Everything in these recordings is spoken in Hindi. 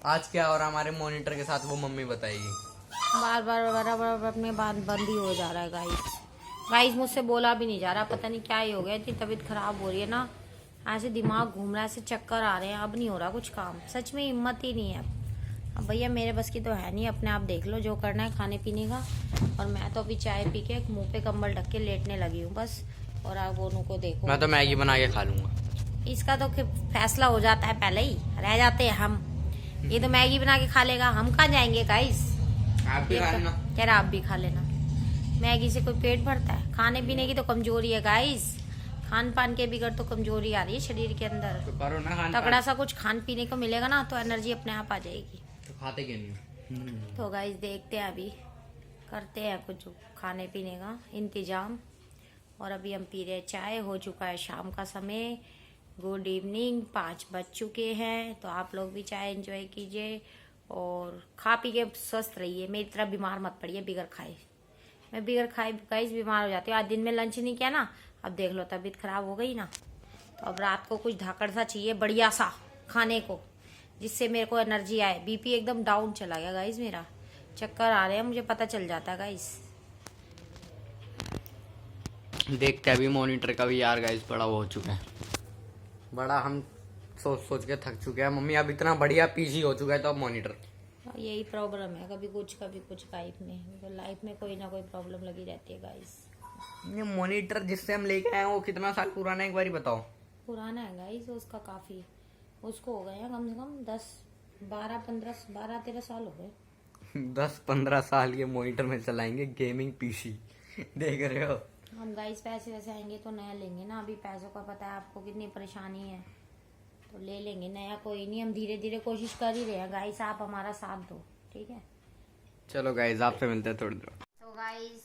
आज क्या हो रहा हमारे मॉनिटर के साथ वो मम्मी बताएगी। बार बार बराबर अपने बंद ही हो जा रहा है गाइस मुझसे बोला भी नहीं जा रहा, पता नहीं क्या ही हो गया, इतनी तबीयत खराब हो रही है ना, ऐसे दिमाग घूम रहा है, ऐसे चक्कर आ रहे हैं, अब नहीं हो रहा कुछ काम, सच में हिम्मत ही नहीं है अब भैया मेरे बस की तो है नहीं, अपने आप देख लो जो करना है खाने पीने का। और मैं तो अभी चाय पी के मुँह पे कंबल ढक के लेटने लगी हूँ बस। और आप वो को देखो, मैं तो मैगी बना के खा लूंगा। इसका तो फैसला हो जाता है पहले ही, रह जाते हैं हम। ये तो मैगी बना के खा लेगा, हम कहाँ जाएंगे गाइस। आप भी खा लेना। कह रहा आप भी खा लेना। मैगी से कोई पेट भरता है? खाने पीने की तो कमजोरी है गाइस, खान पान के बिगड़ तो कमजोरी आ रही है शरीर के अंदर। तो करो ना खान तगड़ा सा कुछ खान पीने को मिलेगा ना तो एनर्जी अपने आप आ जाएगी। तो खाते क्यों नहीं? तो गाइस देखते हैं, अभी करते हैं कुछ खाने पीने का इंतजाम। और अभी हम पी रहे चाय, हो चुका है शाम का समय। गुड इवनिंग, 5 बज चुके हैं। तो आप लोग भी चाय एंजॉय कीजिए और खा पी के स्वस्थ रहिए, मेरी तरह बीमार मत पड़िए बिगर खाए। मैं बिगर खाए गाइस बीमार हो जाती हूँ। आज दिन में लंच नहीं किया ना, अब देख लो तबीयत खराब हो गई ना, तो अब रात को कुछ धाकड़ सा चाहिए बढ़िया सा खाने को, जिससे मेरे को एनर्जी आए। बीपी एकदम डाउन चला गया गाइस मेरा, चक्कर आ रहे हैं, मुझे पता चल जाता है गाइस। देखते हैं अभी मॉनिटर का भी यार गाइस बड़ा वो हो चुका है, बड़ा हम सोच सोच के थक चुके हैं। मम्मी अब इतना बढ़िया पीसी हो चुका है तो अब मॉनिटर। यही प्रॉब्लम है, कभी कुछ लाइफ में, तो लाइफ में कोई ना कोई प्रॉब्लम लगी रहती है गाइस। ये मॉनिटर जिससे हम लेके आए वो कितना साल पुराना है एक बार बताओ। पुराना है गाइस उसका काफी, उसको हो गए हैं कम से कम 12-13 साल हो गए। 10-15 साल ये मॉनिटर में चलाएंगे गेमिंग पीसी। देख रहे हो हम गाइस पैसे वैसे आएंगे तो नया लेंगे ना, अभी पैसों का पता है आपको कितनी परेशानी है, तो ले लेंगे नया, कोई नहीं, हम धीरे धीरे कोशिश कर ही रहे हैं गाइस, आप हमारा साथ दो ठीक है। चलो गाइस आपसे मिलते हैं थोड़ी देर। तो गाइस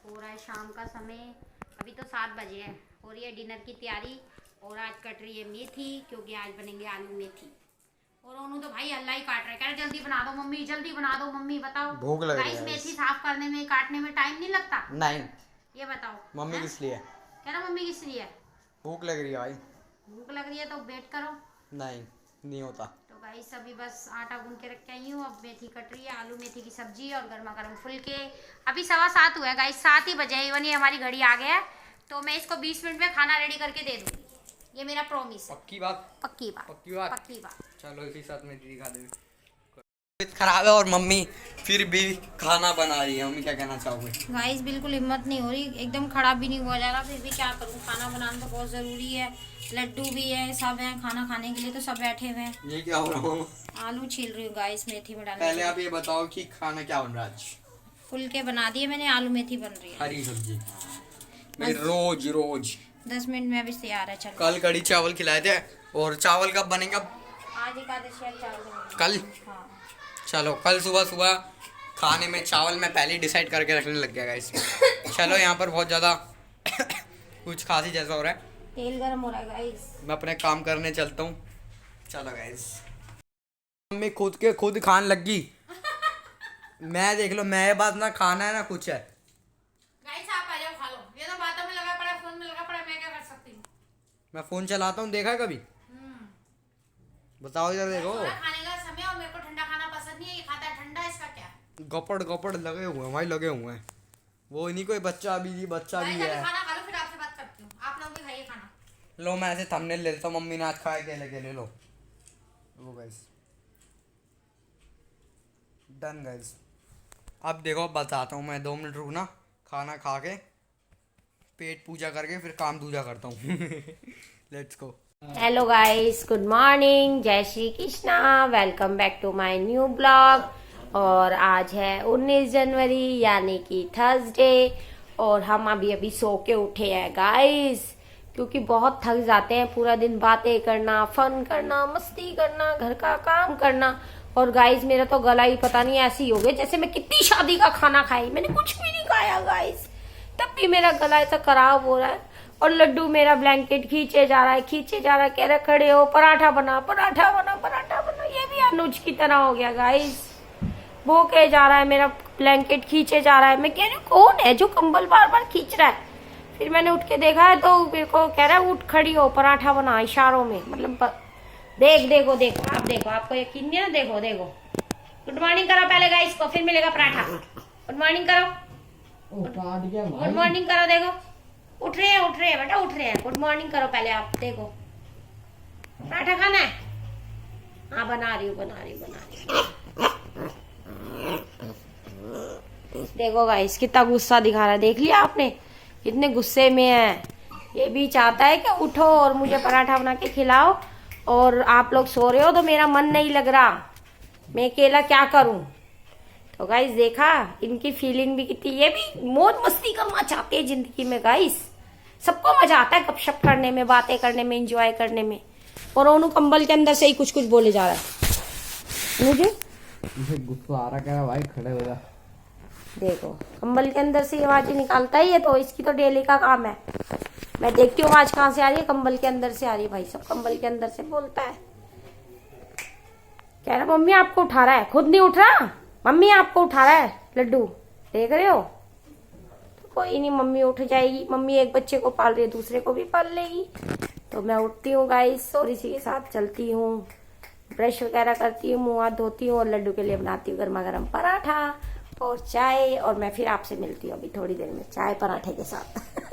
हो रहा है शाम का समय, अभी तो 7 बजे है, हो रही है डिनर की तैयारी। और आज कट रही है मेथी, क्योंकि आज बनेंगे आलू मेथी। और उन्होंने तो भाई अल्लाह ही काट रहा है, कह रहे जल्दी बना दो मम्मी, जल्दी बना दो मम्मी। बताओ भूख लग रही है गाइस, मेथी साफ करने में काटने में टाइम नहीं लगता? नहीं। ये बताओ मम्मी किस लिए? कह रहा मम्मी किस लिए? भूख लग रही है भाई। भूख लग रही है तो वेट करो। नहीं होता। तो गाइस अभी बस आटा गूंद के रख के आई हूँ, अब मेथी कट रही है, आलू मेथी की सब्जी और गर्मा गर्म फुलके। अभी 7:15 हुआ है गाइस, 7 ही बजे, इवन ही हमारी घड़ी आ गया है, तो मैं इसको 20 मिनट में खाना रेडी करके दे दूंगी, ये मेरा प्रॉमिस है। पक्की बात? पक्की बात। पक्की बात? पक्की बात। चलो इसी साथ में दीदी खा देगी। तबीयत खराब है और मम्मी फिर भी खाना बना रही है। मम्मी क्या कहना चाहोगे? गाइस बिल्कुल हिम्मत नहीं हो रही, एकदम खड़ा भी नहीं हुआ जा रहा, फिर भी क्या करूँ, खाना बनाना तो बहुत ज़रूरी है। लड्डू भी है, सब है खाना खाने के लिए, तो सब बैठे हुए हैं। ये क्या हो रहा हूँ? आलू छील रही हूँ गाइस मेथी में डालने। पहले आप ये बताओ कि खाना क्या बन रहा है आज? फुलके बना दिए मैंने, आलू मेथी बन रही है, हरी सब्जी। मैं रोज 10 मिनट में अभी तैयार है। चलो कल कड़ी चावल खिलाए थे, और चावल कब बनेगा? आज एकादशी है, चावल कल। हाँ। चलो कल सुबह खाने में चावल मैं पहले ही डिसाइड करके रखने लग गया गाइस। चलो यहाँ पर बहुत ज़्यादा कुछ खांसी जैसा हो रहा है, तेल गरम हो रहा है गाइस, मैं अपने काम करने चलता हूँ। चलो गाइस मम्मी खुद खान लगी। मैं देख लो, मैं बात ना खाना है ना कुछ है। गाइस आप आ जाओ खा लो, ये तो बातों में लगा पड़ा है, फोन में लगा पड़ा है, मैं क्या कर सकती हूँ। मैं फोन चलाता हूँ, देखा है कभी? बताओ इधर देखो। खाने का समय और मेरे को ठंडा खाना पसंद नहीं है, ये खाता है ठंडा, इसका क्या? गपड़ लगे हुए हैं भाई, लगे हुए हैं। वो नहीं कोई बच्चा भी है। खाना खा लो फिर आपसे बात करती हूँ, आप लोग भी खाइए खाना। लो मैं ऐसे थंबनेल ले लेता हूँ, मम्मी ने आज खाए केले लो गाइस। Done guys. अब देखो बताता हूँ मैं, 2 मिनट रुकना, खाना खा के पेट पूजा करके फिर काम दूजा करता हूँ। Let's go. Hello guys, good morning, जय Shri Krishna, welcome back to my new blog. और आज है 19 जनवरी यानी कि थर्सडे, और हम अभी सो के उठे हैं गाइस, क्योंकि बहुत थक जाते हैं पूरा दिन बातें करना, फन करना, मस्ती करना, घर का काम करना। और गाइस मेरा तो गला ही पता नहीं ऐसे ही हो गया जैसे मैं कितनी शादी का खाना खाई, मैंने कुछ भी नहीं खाया गाइस, तब भी मेरा गला ऐसा खराब हो रहा है। और लड्डू मेरा ब्लैंकेट खींचे जा रहा है, कह रहा खड़े हो, पराठा बना। ये भी अनुज की तरह हो गया गाइस, वो कह जा रहा है मेरा ब्लैंकेट खींचे जा रहा है। मैं कह रही हूँ कौन है जो कंबल बार बार खींच रहा है? फिर मैंने उठ के देखा है तो मेरे को कह रहा है उठ खड़ी हो, पराठा बना, इशारों में, मतलब देखो देखो आप देखो, आपको यकीन नहीं है ना, देखो देखो। गुड मॉर्निंग करो पहले गाइस को, फिर मिलेगा पराठा। गुड मॉर्निंग करो, गुड मॉर्निंग करो। देखो उठ रहे हैं बेटा, उठ रहे हैं। गुड मॉर्निंग करो पहले आप। देखो पराठा खाना है? हाँ बना रही हूँ। देखो गाइस कितना गुस्सा दिखा रहा है, देख लिया आपने, कितने गुस्से में है। ये भी चाहता है कि उठो और मुझे पराठा बना के खिलाओ, और आप लोग सो रहे हो तो मेरा मन नहीं लग रहा, मैं अकेला क्या करूं। तो गाइस देखा इनकी फीलिंग भी कितनी, ये भी मौज मस्ती करना चाहते हैं जिंदगी में गाइस। सबको मजा आता है गपशप करने में, बातें करने में, एंजॉय करने में। और ओनू कंबल के अंदर से ही कुछ कुछ बोले जा रहा है मुझे गुस्सा आ रहा, कह रहा भाई खड़े हो जा। देखो कंबल के अंदर से आवाज निकालता ही है, तो इसकी तो डेली का काम है। मैं देखती हूँ आवाज कहाँ से आ रही है, कंबल के अंदर से आ रही है। भाई सब कंबल के अंदर से बोलता है, कह रहा मम्मी आपको उठा रहा है, खुद नहीं उठ रहा, मम्मी आपको उठा रहा है लड्डू, देख रहे हो। तो कोई नहीं, मम्मी उठ जाएगी, मम्मी एक बच्चे को पाल रही है, दूसरे को भी पाल लेगी। तो मैं उठती हूँ गाइस और इसी के साथ चलती हूँ, ब्रश वगैरह करती हूँ, मुँह हाथ धोती हूँ और लड्डू के लिए बनाती हूँ गर्मा गर्म पराठा और चाय। और मैं फिर आपसे मिलती हूँ अभी थोड़ी देर में चाय पराठे के साथ।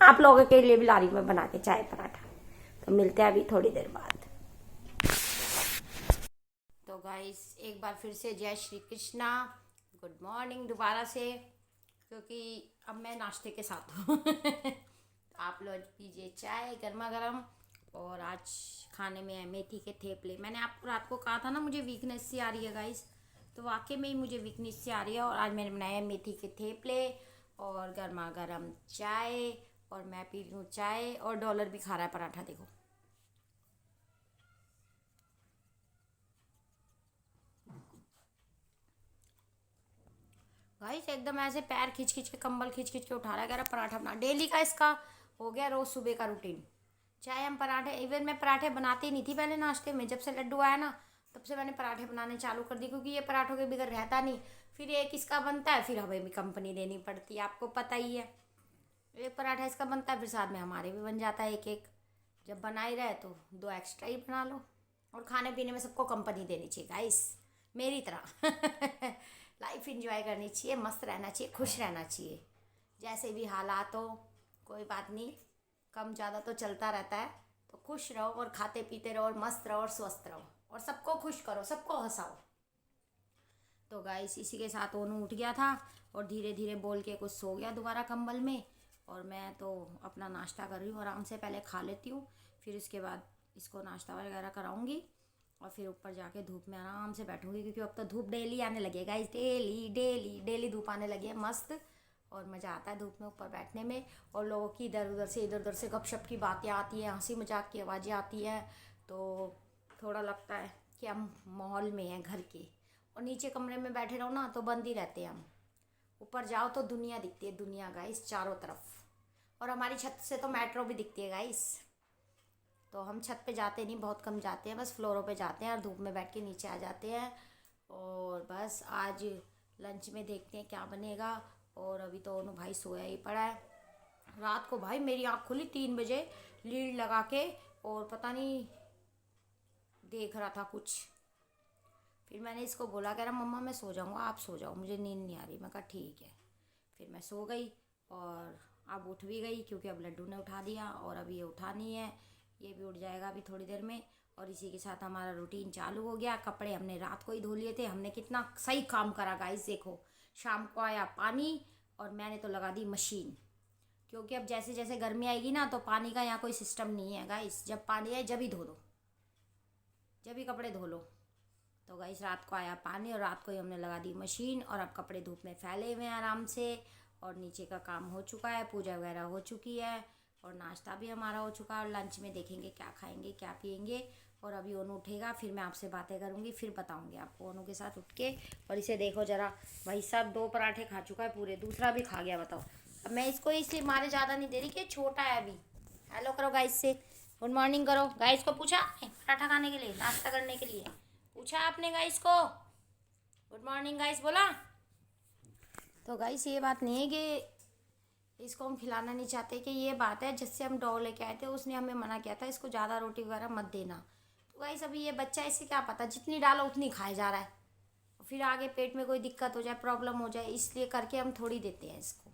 आप लोगों के लिए भी ला रही हूँ मैं बना के चाय पराठा। तो मिलते हैं अभी थोड़ी देर बाद। तो गाइस एक बार फिर से जय श्री कृष्णा, गुड मॉर्निंग दोबारा से, क्योंकि अब मैं नाश्ते के साथ हूँ। आप लोग पीजिए चाय गर्मा गर्म। और आज खाने में है मेथी के थेपले। मैंने आपको रात को कहा था ना मुझे वीकनेस सी आ रही है गाइस, तो वाकई में ही मुझे वीकनेस से आ रही है। और आज मैंने बनाया मेथी के थेपले और गर्मा गर्म चाय, और मैं पी लूँ चाय। और डॉलर भी खा रहा है पराठा, देखो। गाइस एकदम ऐसे पैर खींच खींच के, कंबल खींच खींच के उठा रहा है, कह रहा पराठा बना। डेली का इसका हो गया रोज सुबह का रूटीन। चाहे हम पराठे, इवन मैं पराठे बनाती नहीं थी पहले नाश्ते में, जब से लड्डू आया ना तब से मैंने पराठे बनाने चालू कर दी, क्योंकि ये पराठों के बगैर रहता नहीं। फिर एक इसका बनता है, फिर हमें भी कंपनी देनी पड़ती है, आपको पता ही है। एक पराठा इसका बनता है, फिर साथ में हमारे भी बन जाता है एक एक। जब बना ही रहे तो 2 एक्स्ट्रा ही बना लो। और खाने पीने में सबको कंपनी देनी चाहिए गाइस, मेरी तरह। लाइफ एंजॉय करनी चाहिए, मस्त रहना चाहिए, खुश रहना चाहिए। जैसे भी हालात हो कोई बात नहीं, कम ज़्यादा तो चलता रहता है। तो खुश रहो और खाते पीते रहो और मस्त रहो और स्वस्थ रहो और सबको खुश करो, सबको हंसाओ। तो गाइस इसी के साथ ओनू उठ गया था और धीरे धीरे बोल के कुछ सो गया दोबारा कंबल में। और मैं तो अपना नाश्ता कर रही हूँ आराम से, पहले खा लेती हूँ, फिर इसके बाद इसको नाश्ता वगैरह कराऊंगी और फिर ऊपर जाके धूप में आराम से बैठूंगी, क्योंकि अब तो धूप डेली आने लगी है गाइस, डेली डेली डेली धूप आने लगी है मस्त। और मज़ा आता है धूप में ऊपर बैठने में, और लोगों की इधर उधर से गपशप की बातें आती हैं, हंसी मजाक की आवाज़ें आती हैं, तो थोड़ा लगता है कि हम माहौल में हैं घर के। और नीचे कमरे में बैठे रहो ना तो बंद ही रहते हैं हम, ऊपर जाओ तो दुनिया दिखती है, दुनिया गाइस चारों तरफ। और हमारी छत से तो मेट्रो भी दिखती है गाइस। तो हम छत पे जाते नहीं, बहुत कम जाते हैं, बस फ्लोरों पे जाते हैं और धूप में बैठ के नीचे आ जाते हैं। और बस आज लंच में देखते हैं क्या बनेगा। और अभी तो ओनू भाई सोया ही पड़ा है। रात को भाई मेरी आँख खुली 3 बजे लीड लगा के, और पता नहीं देख रहा था कुछ। फिर मैंने इसको बोला, कह रहा मम्मा मैं सो जाऊँगा, आप सो जाओ, मुझे नींद नहीं आ रही। मैं कहा ठीक है। फिर मैं सो गई और अब उठ भी गई, क्योंकि अब लड्डू ने उठा दिया और अब ये उठा नहीं है, ये भी उठ जाएगा अभी थोड़ी देर में। और इसी के साथ हमारा रूटीन चालू हो गया। कपड़े हमने रात को ही धो लिए थे, हमने कितना सही काम करा गाइस। देखो शाम को आया पानी और मैंने तो लगा दी मशीन, क्योंकि अब जैसे जैसे गर्मी आएगी ना तो पानी का यहाँ कोई सिस्टम नहीं है गाइस। जब पानी आए जब ही धो दो, जब ही कपड़े धो लो। तो गाइस रात को आया पानी और रात को ही हमने लगा दी मशीन, और अब कपड़े धूप में फैले हुए हैं आराम से। और नीचे का काम हो चुका है, पूजा वगैरह हो चुकी है और नाश्ता भी हमारा हो चुका है। और लंच में देखेंगे क्या खाएंगे क्या पिएंगे। और अभी ओनू उठेगा, फिर मैं आपसे बातें करूँगी, फिर बताऊँगी आपको ओनू के साथ उठ के। और इसे देखो ज़रा, भाई साहब 2 पराठे खा चुका है पूरे, दूसरा भी खा गया। बताओ, अब मैं इसको इसलिए मारे ज़्यादा नहीं दे रही कि छोटा है अभी। हेलो करो गाइस से, गुड मॉर्निंग करो। गाइस को पूछा पराठा खाने के लिए, नाश्ता करने के लिए पूछा आपने गाइस को? गुड मॉर्निंग गाइस बोला? तो गाइस ये बात नहीं है कि इसको हम खिलाना नहीं चाहते, कि ये बात है जिससे हम डॉग लेके आए थे उसने हमें मना किया था इसको ज़्यादा रोटी वगैरह मत देना। तो गाइस अभी ये बच्चा, इसे क्या पता, जितनी डालो उतनी खाए जा रहा है, फिर आगे पेट में कोई दिक्कत हो जाए, प्रॉब्लम हो जाए, इसलिए करके हम थोड़ी देते हैं इसको।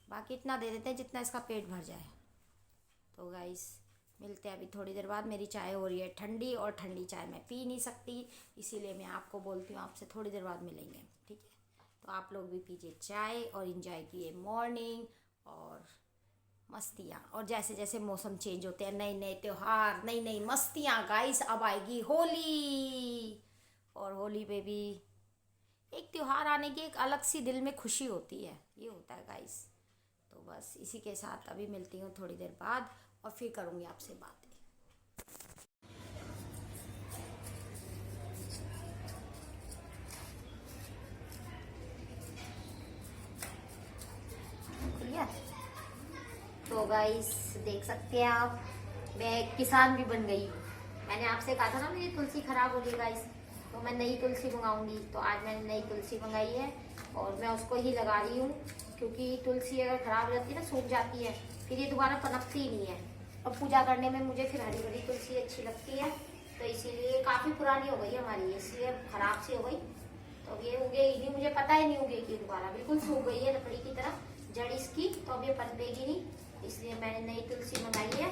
बाकी इतना दे देते हैं जितना इसका पेट भर जाए। तो गाइस मिलते हैं अभी थोड़ी देर बाद। मेरी चाय हो रही है ठंडी, और ठंडी चाय मैं पी नहीं सकती, इसीलिए मैं आपको बोलती हूँ आपसे थोड़ी देर बाद मिलेंगे, ठीक है। तो आप लोग भी पीजिए चाय और इंजॉय कीजिए मॉर्निंग और मस्तियाँ। और जैसे जैसे मौसम चेंज होते हैं, नए नए त्योहार, नई नई मस्तियाँ गाइस। अब आएगी होली, और होली पे भी एक त्योहार आने की एक अलग सी दिल में खुशी होती है, ये होता है गाइस। तो बस इसी के साथ अभी मिलती हूँ थोड़ी देर बाद, और फिर करूँगी आपसे बातें। तो गाइस देख सकते हैं आप, मैं एक किसान भी बन गई हूँ। मैंने आपसे कहा था ना मेरी तुलसी खराब हो गई गाइस, तो मैं नई तुलसी मंगाऊंगी। तो आज मैंने नई तुलसी मंगाई है, और मैं उसको ही लगा रही हूँ, क्योंकि तुलसी अगर खराब हो जाती है ना, सूख जाती है, फिर ये दोबारा पनपती ही नहीं है। और पूजा करने में मुझे फिर हरी भरी तुलसी अच्छी लगती है, तो इसीलिए काफ़ी पुरानी हो गई हमारी, इसलिए खराब सी हो गई। तो अब ये उगेगी नहीं, मुझे पता ही नहीं उगेगी दोबारा, बिल्कुल सूख गई है लकड़ी की तरह जड़ इसकी, तो अब ये पनपेगी नहीं, इसलिए मैंने नई तुलसी मंगाई है।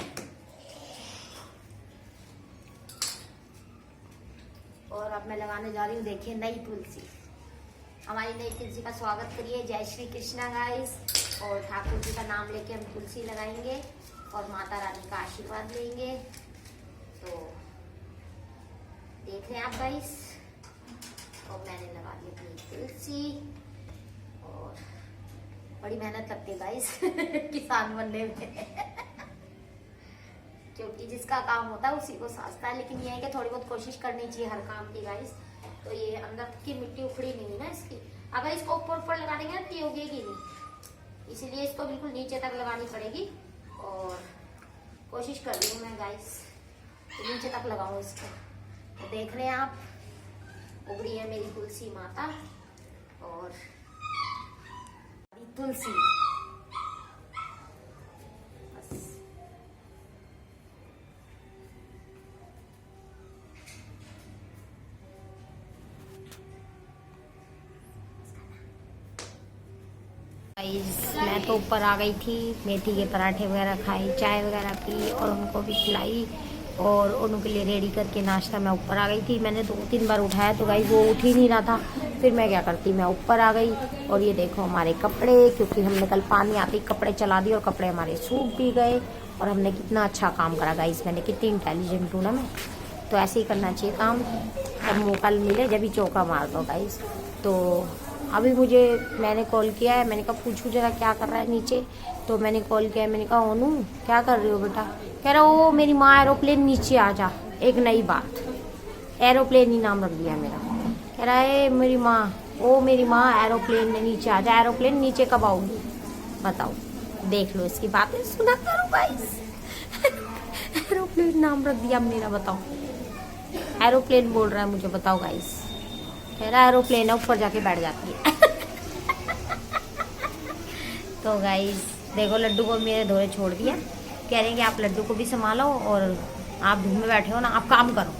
और अब मैं लगाने जा रही हूँ, देखिए नई तुलसी। हमारी नई तुलसी का स्वागत करिए, जय श्री कृष्णा गाइस। और ठाकुर जी का नाम लेके हम तुलसी लगाएंगे और माता रानी का आशीर्वाद लेंगे। तो देख रहे हैं आप गाइस, और मैंने लगा दी अपनी तुलसी। और बड़ी मेहनत लगती है गाइस किसान बनने में क्योंकि जिसका काम होता है उसी को साजता है, लेकिन ये है कि थोड़ी बहुत कोशिश करनी चाहिए हर काम की गाइस। तो ये अंदर की मिट्टी उखड़ी नहीं है ना इसकी, अगर इसको ऊपर ऊपर लगा देंगे ना तो ये उगेगी नहीं, इसीलिए इसको बिल्कुल नीचे तक लगानी पड़ेगी। और कोशिश कर रही हूँ मैं गाइस तो नीचे तक लगाऊं इसको। तो देख रहे हैं आप, उगड़ी है मेरी तुलसी माता और तुलसी। मैं तो ऊपर आ गई थी, मेथी के पराठे वगैरह खाए, चाय वगैरह पी और उनको भी खिलाई, और उनके लिए रेडी करके नाश्ता मैं ऊपर आ गई थी। मैंने 2-3 बार उठाया तो गाइस वो उठ ही नहीं रहा था, फिर मैं क्या करती, मैं ऊपर आ गई। और ये देखो हमारे कपड़े, क्योंकि हमने कल पानी आते कपड़े चला दिए और कपड़े हमारे सूख भी गए, और हमने कितना अच्छा काम करा गाइस। मैंने कितनी इंटेलिजेंट हूँ ना मैं, तो ऐसे ही करना चाहिए काम, जब मौका मिले जब भी चौका मार दो गाइस। तो अभी मैंने कॉल किया है, मैंने कहा पूछूं जरा क्या कर रहा है नीचे। तो मैंने कॉल किया है, मैंने कहा ओनू क्या कर रही हो बेटा। कह रहा ओ मेरी माँ एरोप्लेन नीचे आ जा। एक नई बात, एरोप्लेन ही नाम रख दिया मेरा। कह रहा है मेरी माँ एरोप्लेन में नीचे आ जा। एरोप्लेन नीचे कब आऊगी बताओ, देख लो इसकी बातें सुना करो गाइस एरोप्लेन नाम रख दिया मेरा, बताओ एरोप्लेन बोल रहा है मुझे, बताओ गाइस। कह रहा एरोप्लेन है, ऊपर जाके बैठ जाती है तो गाइस देखो लड्डू को मेरे धोरे छोड़ दिया, कह रहे हैं कि आप लड्डू को भी संभालो और आप धूप में बैठे हो ना, आप काम करो,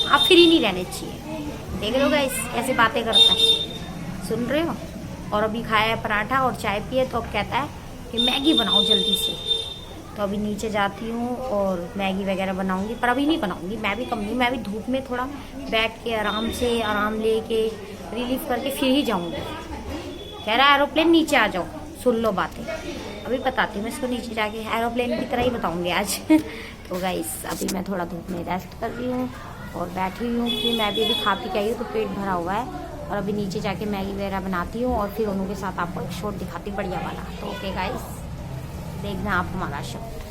आप फ्री नहीं रहने चाहिए। देख लो गाइस कैसे बातें करता है, सुन रहे हो। और अभी खाया है पराठा और चाय पिए, तो अब कहता है कि मैगी बनाओ जल्दी से। तो अभी नीचे जाती हूँ और मैगी वगैरह बनाऊंगी, पर अभी नहीं बनाऊंगी, मैं भी कम नहीं, मैं भी धूप में थोड़ा बैठ के आराम लेके रिलीफ करके फिर ही जाऊंगी। कह रहा है एरोप्लेन नीचे आ जाओ, सुन लो बातें। अभी बताती हूँ मैं इसको, नीचे जाके एरोप्लेन की तरह ही बताऊंगी आज तो गाइस अभी मैं थोड़ा धूप में रेस्ट कर रही हूँ और बैठी हुई हूँ, क्योंकि मैं भी अभी खा पी के आई हूँ तो पेट भरा हुआ है। और अभी नीचे जाके मैगी वगैरह बनाती हूँ और फिर उन्हों के साथ आपको एक शॉट दिखाती बढ़िया वाला। तो ओके गाइस, देखना आप हमारा शॉट।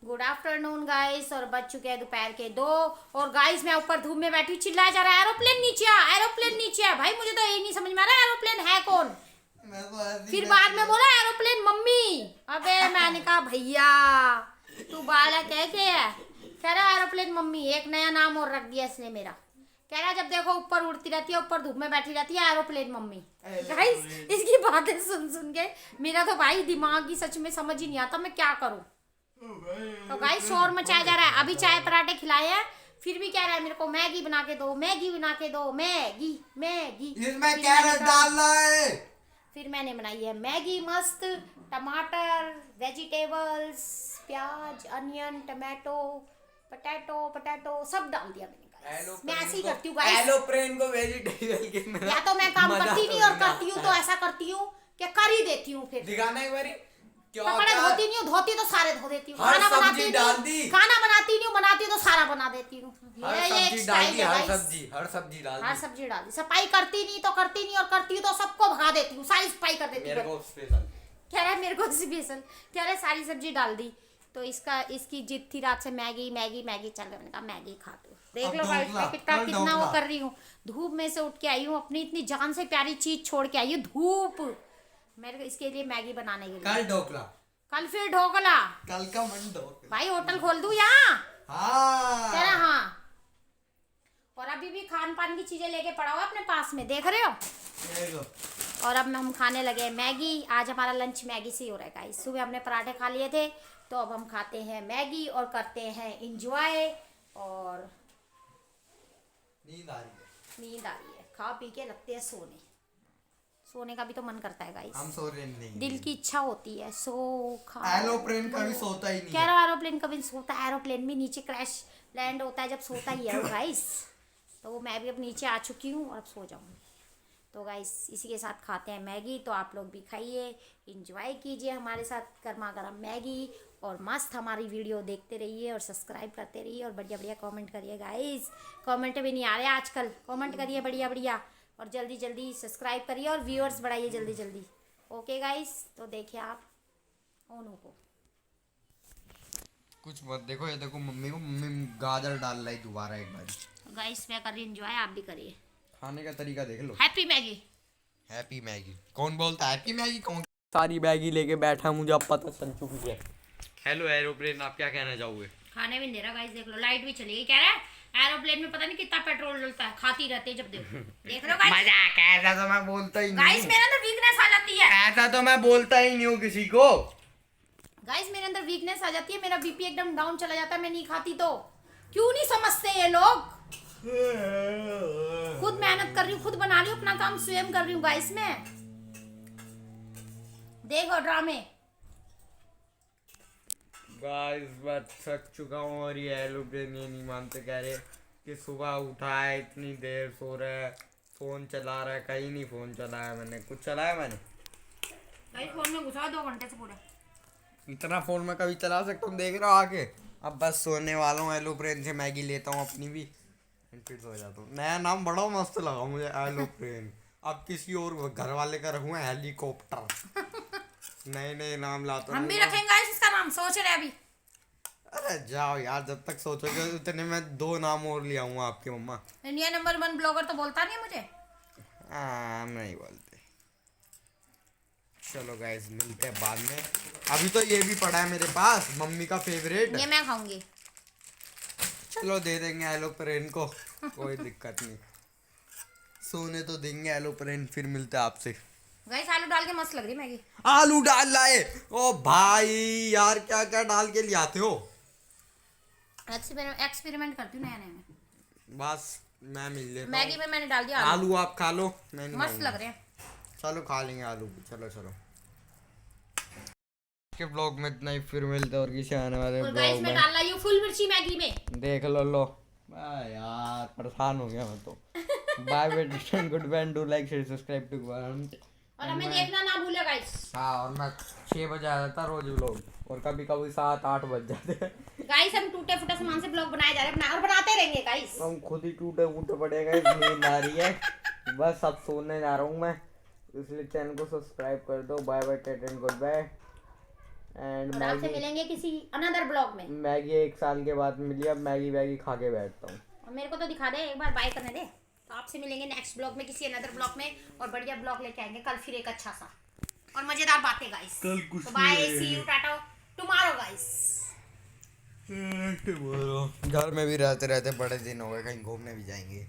गुड आफ्टरनून गाइस, और बज चुके हैं दोपहर के 2। और गाइस मैं ऊपर धूप में बैठी, चिल्लाया जा रहा है एरोप्लेन नीचे आ, एरोप्लेन नीचे आ। भाई मुझे तो यही नहीं समझ में आ रहा एरोप्लेन है कौन। फिर बाद में बोला एरोप्लेन मम्मी। अबे मैंने कहा भैया तू बालक है क्या। कह रहा एरोप्लेन मम्मी, एक नया नाम और रख दिया इसने मेरा। कह रहा जब देखो ऊपर उड़ती रहती है, ऊपर धूप में बैठी रहती है, एरोप्लेन मम्मी। गाइस इसकी बातें सुन के मेरा तो भाई दिमाग की सच में समझ ही नहीं आता मैं क्या करूं। तो गाइस शोर मचाया जा रहा है। अभी चाय पराठे खिलाए हैं, फिर भी कह रहा है मेरे को मैगी बना के दो, मैगी बना के दो, मैगी मैगी। इसमें कैरेट डालना है। फिर मैंने बनाई है मैगी मस्त, टमाटर, वेजिटेबल्स, प्याज, अनियन, टमाटो, पटाटो सब डाल दिया मैंने। मैं ऐसे ही करती हूँ गाइस। एलोप्रेन को वेजिटेबल के में या तो मैं काम करती नहीं और करती हूँ तो ऐसा करती हूँ कि कर ही देती हूँ। फिर दिखाना एक बारी। कपड़े धोती नहीं हूँ, धोती तो सारे धो देती हूँ। हर खाना सब्जी बनाती डाल नहीं, दी। खाना बनाती नहीं हूँ, बनाती हूँ तो सारा बना देती हूँ। हर ये एक सब्जी स्टाइल डाल दी, है हर गाइस। सब्जी डाल दी। हर सब्जी डाल दी। सफाई करती नहीं तो करती नहीं और करती हूँ तो सबको भगा देती हूँ, सारी सफाई कर देती मेरे हूँ। को स्पेशल कह रहा है मेरे को स्पेशल, कह रहा है सारी सब्जी डाल दी। तो इसकी जिद थी रात से मैगी मैगी मैगी। चल मैंने कहा मैगी खा तू। देख लो गाइस मैं कितना वो कर रही हूँ। धूप में से उठ के आई हूँ, अपनी इतनी जान से प्यारी चीज छोड़ के आई हूँ धूप। मेरे को इसके लिए मैगी बनाने के लिए। कल ढोकला, कल फिर ढोकला। कल का मन ढोकला। भाई होटल खोल दूं यहाँ? हाँ तेरा हाँ। और अभी भी खान पान की चीजें लेके पड़ा हुआ अपने पास में, देख रहे हो। और अब हम खाने लगे मैगी। आज हमारा लंच मैगी से ही हो रहा है गाइस। सुबह हमने पराठे खा लिए थे तो अब हम खाते हैं मैगी और करते हैं इंजॉय। और नींद आ रही है, खा पी के लगते हैं सोने का भी तो मन करता है गाइस। हम सो रहे नहीं। दिल की इच्छा होती है खा। एरोप्लेन कभी सोता ही नहीं कह रहा एरोप्लेन कभी नहीं सोता। एरोप्लेन भी नीचे क्रैश लैंड होता है जब सोता ही है गाइस। तो मैं भी अब नीचे आ चुकी हूँ और अब सो जाऊँगी। तो गाइस इसी के साथ खाते हैं मैगी। तो आप लोग भी खाइए, इंजॉय कीजिए हमारे साथ गर्मा गर्म मैगी। और मस्त हमारी वीडियो देखते रहिए और सब्सक्राइब करते रहिए और बढ़िया बढ़िया कमेंट करिए गाइस। कमेंट भी नहीं आ रहे आजकल, कमेंट करिए बढ़िया बढ़िया और जल्दी जल्दी सब्सक्राइब करिए और व्यूअर्स बढ़ाइए जल्दी जल्दी। ओके गाइस, तो देखिए आप ओनू को कुछ मत देखो। ये देखो मम्मी गाजर डाल रही दोबारा एक बार। गाइस मैं कर रही एंजॉय, आप भी करिए। खाने का तरीका देख लो। Happy Maggi. हैप्पी मैगी कौन बोलता है? हैप्पी मैगी कौन? सारी मैगी लेके बैठा, मुझे अब पता चल चुकी है। हेलो एरोप्लेन, आप क्या कहना चाहोगे? खाने भी नहीं दे रहा गाइस, देख लो लाइट भी चली गई। कह रहा है एरोप्लेन में पता नहीं कितना पेट्रोल डलता है, खाती रहते जब देखो। देख लो गाइस, मजाक है, ऐसा तो मैं बोलता ही नहीं। गाइस मेरे अंदर वीकनेस आ जाती है। ऐसा तो मैं बोलता ही नहीं हूँ किसी को। गाइस मेरे अंदर वीकनेस आ जाती है, मेरा बीपी एकदम डाउन चला जाता है मैं नहीं खाती तो। क्यों नहीं समझते ये लोग? खुद मेहनत कर रही हूँ, खुद बना रही हूँ, अपना काम स्वयं कर रही हूँ गाइस मैं। देखो ड्रामे। गाइस मैं थक चुका हूँ और ये एरोप्लेन ये नहीं मानते, कह रहे कि सुबह उठा है, इतनी देर सो रहा है, फोन चला रहा है। कहीं नहीं फोन चलाया मैंने, कुछ चलाया मैंने? गाइस फोन में घुसा 2 घंटे से पूरा। इतना फोन में कभी चला सकता हूँ? देख रहा हूँ आके। अब बस सोने वाला हूँ, एरोप्लेन से मैगी लेता हूँ अपनी भी, फिर सो जाता हूँ। नया नाम बड़ा मस्त लगा मुझे, एरोप्लेन। अब किसी और घर वाले का रखूँगा हेलीकॉप्टर। नए नए नाम लाता हम भी रखेंगे गाइस इसका नाम, सोच रहे अभी। अरे जाओ यार, जब तक सोचोगे उतने में 2 नाम और ले आऊंगा आपके मम्मा। इंडिया नंबर 1 ब्लॉगर तो बोलता नहीं है मुझे। हाँ नहीं बोलते। चलो गाइस मिलते हैं बाद में। अभी तो ये भी पड़ा है मेरे पास, मम्मी का फेवरेट। ये मैं खाऊंगी। चलो दे देंगे एलोप्रेन को, कोई दिक्कत नहीं। सोने तो देंगे एलोप्रेन, फिर मिलते हैं आपसे। गाइस आलू डाल के मस्त लग रही मैगी। आलू डाल लाए? ओ भाई यार, क्या क्या डाल के ले आते हो? एक्सपेरिमेंट करती हूँ नया नया में। बस मैं मिल लेता हूँ। मैगी में मैंने डाल दिया आलू आप खा लो, मैं नहीं मस्त खाऊंगा। लग रहे हैं। चलो खा लेंगे आलू। चलो चलो के ब्लॉग में इतना ही, फिर मिलते हैं और किसी आने वाले और ब्लॉग गाइस मैं में। डाल रही हूँ फुल मिर्ची मैगी में। देख लो यार परेशान हो गया मैं तो। Bye bye, good bye, do like share subscribe to want. और हमें देखना ना भूले गाइस। हाँ, और मैं 6 बजे आ जाता रोज व्लॉग, और कभी कभी 7-8 बज जाते हैं। गाइस हम टूटे फूटे सामान से ब्लॉग बनाए जा रहे हैं और बनाते रहेंगे गाइस। हम खुद ही टूटे फूटे पड़ेगा, नींद आ रही है। बस अब सोने जा रहा हूँ मैं, इसलिए चैनल को सब्सक्राइब कर दो। बाय बाय, टेट एंड गुड बाय। एंड आपसे मिलेंगे किसी अनदर ब्लॉग में। मैगी 1 साल के बाद मिली, अब मैगी खा के बैठता हूँ। और मेरे को तो दिखा दे एक बार, बाय करने दे। तो आपसे मिलेंगे नेक्स्ट ब्लॉग में, किसी अनदर ब्लॉग में, और बढ़िया ब्लॉग लेके आएंगे कल फिर एक अच्छा सा और मजेदार बातें गाइस। कल कुछ तो bye, see you, tata, tomorrow guys. घर में भी रहते रहते बड़े दिन हो गए, कहीं घूमने भी जाएंगे।